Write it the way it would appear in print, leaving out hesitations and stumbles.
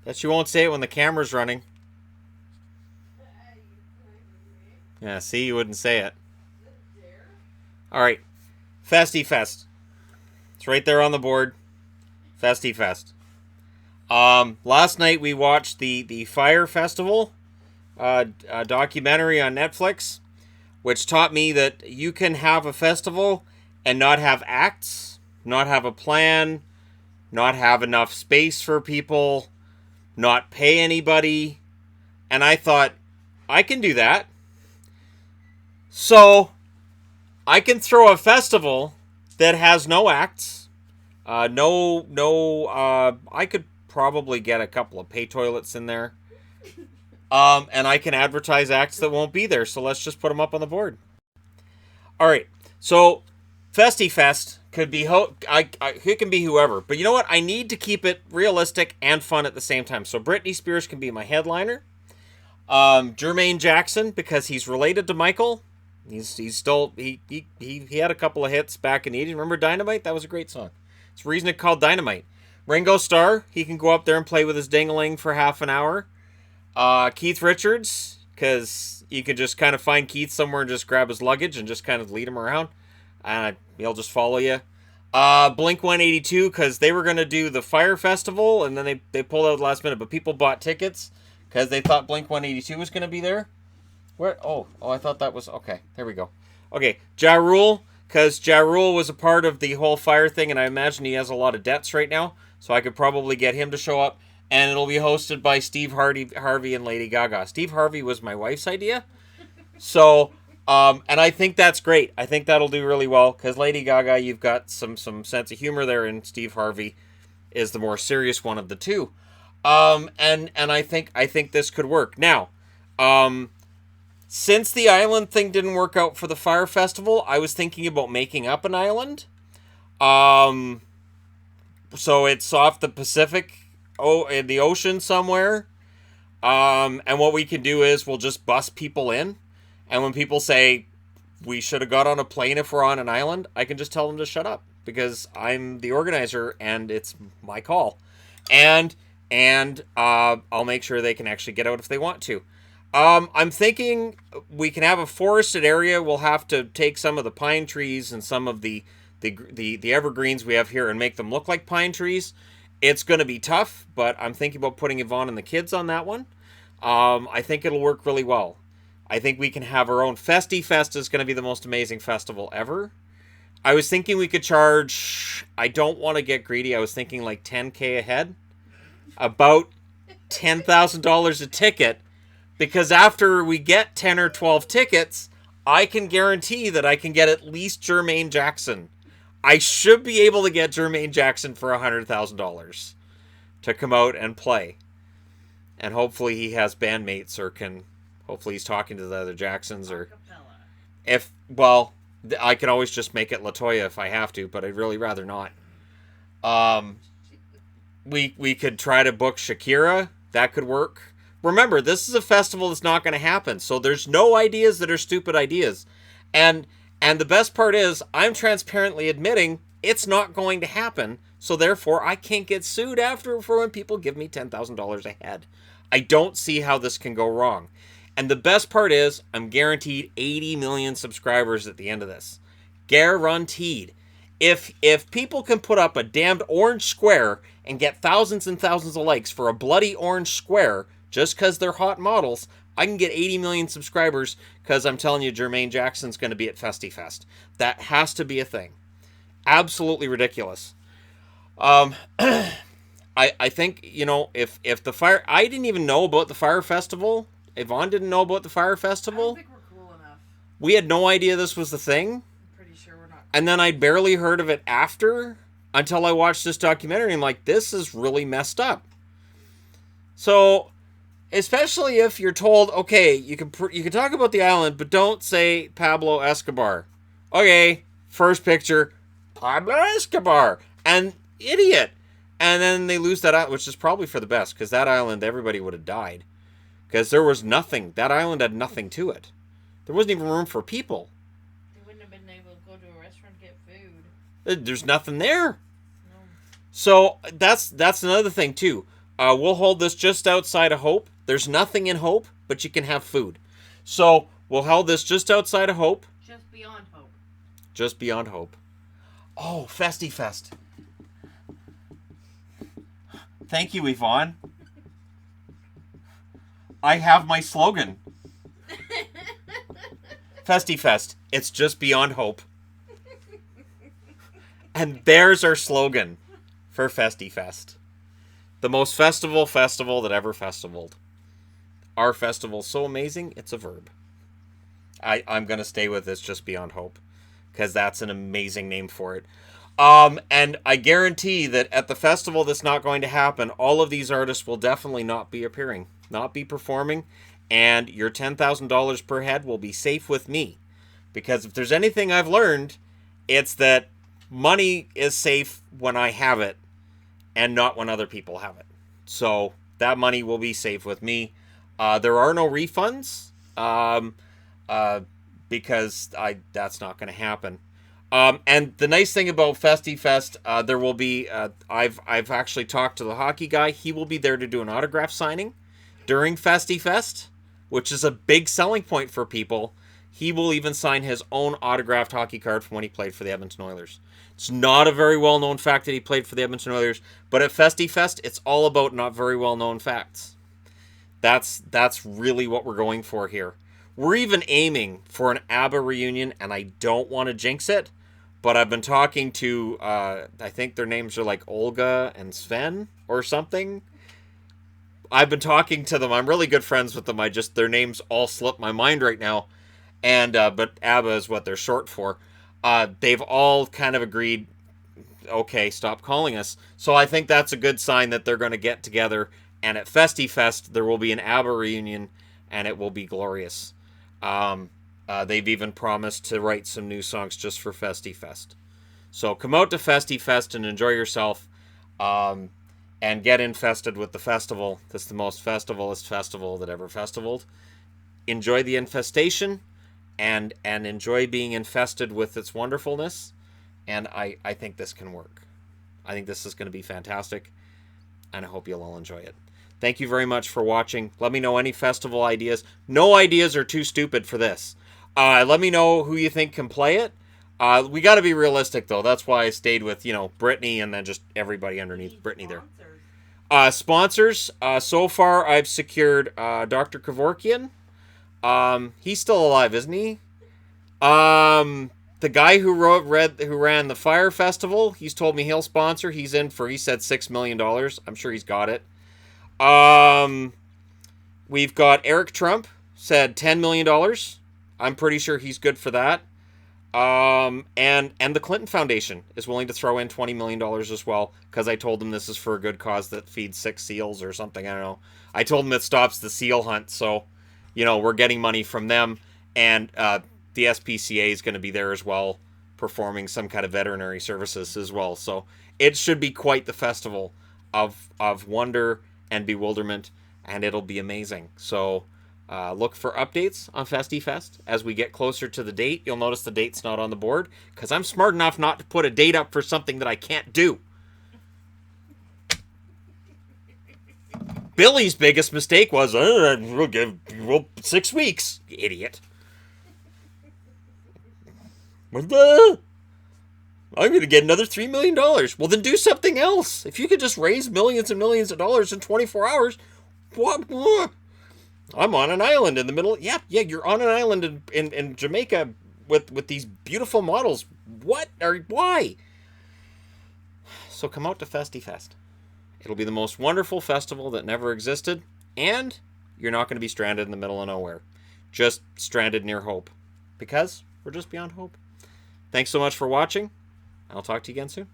Bet you won't say it when the camera's running. Yeah, see, you wouldn't say it. All right. Festy Fest. It's right there on the board. Festy Fest. Last night we watched the Fire Festival documentary on Netflix, which taught me that you can have a festival and not have acts, not have a plan, not have enough space for people, not pay anybody. And I thought, I can do that. So I can throw a festival that has no acts. I could probably get a couple of pay toilets in there. And I can advertise acts that won't be there. So let's just put them up on the board. All right. So Festy Fest could be it can be whoever, but you know what? I need to keep it realistic and fun at the same time. So Britney Spears can be my headliner. Jermaine Jackson, because he's related to Michael. He's still he had a couple of hits back in the 80s. Remember Dynamite? That was a great song. It's the reason it's called Dynamite. Ringo Starr, he can go up there and play with his ding-a-ling for half an hour. Keith Richards, because you can just kind of find Keith somewhere and just grab his luggage and just kind of lead him around. And he'll just follow you. Blink 182, because they were going to do the Fire Festival, and then they pulled out at the last minute, but people bought tickets because they thought Blink 182 was going to be there. Where? Oh, I thought that was... Okay, there we go. Okay, Ja Rule, because Ja Rule was a part of the whole Fire thing, and I imagine he has a lot of debts right now, so I could probably get him to show up, and it'll be hosted by Steve Harvey and Lady Gaga. Steve Harvey was my wife's idea, so... and I think that's great. I think that'll do really well, because Lady Gaga, you've got some sense of humor there, and Steve Harvey is the more serious one of the two. And I think this could work. Now, since the island thing didn't work out for the Fire Festival, I was thinking about making up an island. So it's off the Pacific, in the ocean somewhere. And what we can do is we'll just bus people in. And when people say, we should have got on a plane if we're on an island, I can just tell them to shut up. Because I'm the organizer and it's my call. And I'll make sure they can actually get out if they want to. I'm thinking we can have a forested area. We'll have to take some of the pine trees and some of the evergreens we have here and make them look like pine trees. It's going to be tough, but I'm thinking about putting Yvonne and the kids on that one. I think it'll work really well. I think we can have our own Festy Fest. Is going to be the most amazing festival ever. I was thinking we could charge... I don't want to get greedy. I was thinking like $10,000 a head. About $10,000 a ticket. Because after we get 10 or 12 tickets, I can guarantee that I can get at least Jermaine Jackson. I should be able to get Jermaine Jackson for $100,000 to come out and play. And hopefully he has bandmates or can... Hopefully he's talking to the other Jacksons or... If... Well, I can always just make it LaToya if I have to, but I'd really rather not. We could try to book Shakira. That could work. Remember, this is a festival that's not going to happen, so there's no ideas that are stupid ideas. And the best part is, I'm transparently admitting it's not going to happen, so therefore I can't get sued after for when people give me $10,000 a head. I don't see how this can go wrong. And the best part is, I'm guaranteed 80 million subscribers at the end of this. Guaranteed. If people can put up a damned orange square and get thousands and thousands of likes for a bloody orange square just because they're hot models, I can get 80 million subscribers because I'm telling you Jermaine Jackson's going to be at Festy Fest. That has to be a thing. Absolutely ridiculous. I think, if the Fire... I didn't even know about the Fire Festival. Yvonne didn't know about the Fire Festival. I don't think we're cool enough. We had no idea this was the thing. I'm pretty sure we're not cool. And then I barely heard of it after until I watched this documentary. I'm like, this is really messed up. So, especially if you're told, okay, you can talk about the island, but don't say Pablo Escobar. Okay, first picture, Pablo Escobar. And idiot. And then they lose that island, which is probably for the best, because that island, everybody would have died. Because there was nothing. That island had nothing to it. There wasn't even room for people. They wouldn't have been able to go to a restaurant and get food. There's nothing there. No. So that's another thing too. We'll hold this just outside of Hope. There's nothing in Hope, but you can have food. So we'll hold this just outside of Hope. Just beyond Hope. Just beyond Hope. Oh, Festy Fest. Thank you, Yvonne. I have my slogan. Festy Fest. It's just beyond Hope. And there's our slogan for Festy Fest. The most festival that ever festivaled. Our festival's so amazing, it's a verb. I'm going to stay with this just beyond Hope. Because that's an amazing name for it. And I guarantee that at the festival that's not going to happen, all of these artists will definitely not be appearing. Not be performing. And your $10,000 per head will be safe with me. Because if there's anything I've learned, it's that money is safe when I have it and not when other people have it. So that money will be safe with me. There are no refunds because that's not going to happen. And the nice thing about Festy Fest, there will be, I've actually talked to the hockey guy. He will be there to do an autograph signing during Festy Fest, which is a big selling point for people. He will even sign his own autographed hockey card from when he played for the Edmonton Oilers. It's not a very well-known fact that he played for the Edmonton Oilers, but at Festy Fest, it's all about not very well-known facts. That's really what we're going for here. We're even aiming for an ABBA reunion, and I don't want to jinx it, but I've been talking to, I think their names are like Olga and Sven or something. I've been talking to them. I'm really good friends with them. Their names all slip my mind right now. And but ABBA is what they're short for. They've all kind of agreed, okay, stop calling us. So I think that's a good sign that they're going to get together. And at Festy Fest, there will be an ABBA reunion, and it will be glorious. They've even promised to write some new songs just for Festy Fest. So come out to Festy Fest and enjoy yourself. And get infested with the festival. That's the most festivalist festival that ever festivaled. Enjoy the infestation. And enjoy being infested with its wonderfulness. And I think this can work. I think this is going to be fantastic. And I hope you'll all enjoy it. Thank you very much for watching. Let me know any festival ideas. No ideas are too stupid for this. Let me know who you think can play it. We got to be realistic, though. That's why I stayed with, Brittany and then just everybody underneath Brittany there. Sponsors. So far, I've secured Dr. Kevorkian. He's still alive, isn't he? The guy who ran the Fire Festival, he's told me he'll sponsor. He said $6 million. I'm sure he's got it. We've got Eric Trump, said $10 million. I'm pretty sure he's good for that. And the Clinton Foundation is willing to throw in $20 million as well, because I told them this is for a good cause that feeds 6 seals or something. I don't know. I told them it stops the seal hunt, so we're getting money from them, and the SPCA is going to be there as well, performing some kind of veterinary services as well. So it should be quite the festival of wonder and bewilderment, and it'll be amazing. So look for updates on Festy Fest as we get closer to the date. You'll notice the date's not on the board, because I'm smart enough not to put a date up for something that I can't do. Billy's biggest mistake was, we'll give 6 weeks, you idiot. I'm going to get another $3 million. Well, then do something else. If you could just raise millions and millions of dollars in 24 hours, what? I'm on an island in the middle. Yeah, you're on an island in Jamaica with these beautiful models. Why? So come out to Festy Fest. It'll be the most wonderful festival that never existed, and you're not going to be stranded in the middle of nowhere. Just stranded near Hope, because we're just beyond Hope. Thanks so much for watching. I'll talk to you again soon.